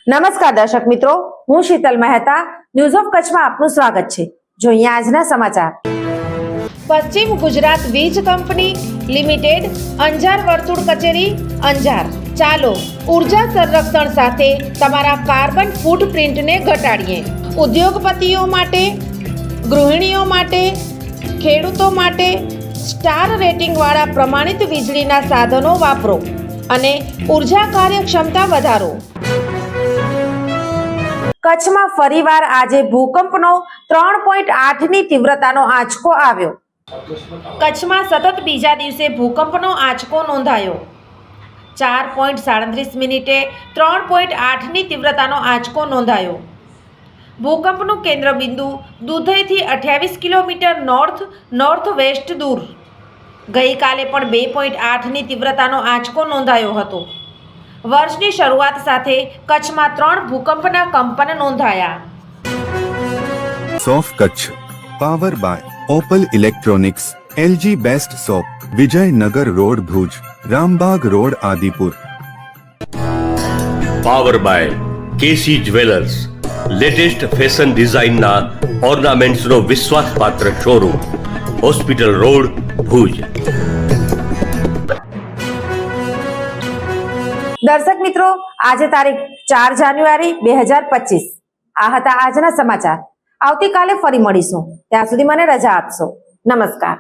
નમસ્કાર દર્શક મિત્રો, હું શીતલ મહેતા ન્યૂઝ ઓફ કચ્છમાં આપનું સ્વાગત છે। જોઈએ આજના સમાચાર। પશ્ચિમ ગુજરાત વીજ કંપની લિમિટેડ અંજાર વર્તુળ કચેરી અંજાર। ચાલો ઉર્જા સંરક્ષણ સાથે તમારા કાર્બન ફૂટપ્રિન્ટને ઘટાડીએ। ઉદ્યોગપતિઓ માટે, ગૃહિણીઓ માટે, ખેડૂતો માટે સ્ટાર રેટિંગવાળા પ્રમાણિત વીજળીના સાધનો વાપરો અને ઉર્જા કાર્યક્ષમતા વધારો। કચ્છમાં ફરીવાર આજે ભૂકંપનો 3.8ની તીવ્રતાનો આંચકો આવ્યો। કચ્છમાં સતત બીજા દિવસે ભૂકંપનો આંચકો નોંધાયો। 4:37 મિનિટે 3.8ની તીવ્રતાનો આંચકો નોંધાયો। ભૂકંપનું કેન્દ્રબિંદુ દુધઈથી 28 કિલોમીટર નોર્થ વેસ્ટ દૂર। ગઈકાલે પણ 2.8ની તીવ્રતાનો આંચકો નોંધાયો હતો। વર્ષની શરૂઆત સાથે કચ્છમાં 3 ભૂકંપના કંપન નોંધાયા। સોફ Kutch power by Opal electronics, LG best shop, Vijaynagar road Bhuj, Rambagh road Adipur. Power by KC jewellers, latest fashion ડિઝાઇનના ઓર્નામેન્ટ્સનો વિશ્વાસપાત્ર શોરૂમ, હોસ્પિટલ રોડ ભુજ। દર્શક મિત્રો, આજે તારીખ 4 જાન્યુઆરી 2025। આ હતા આજના સમાચાર। આવતીકાલે ફરી મળીશું, ત્યાં સુધી મને રજા આપશો। નમસ્કાર।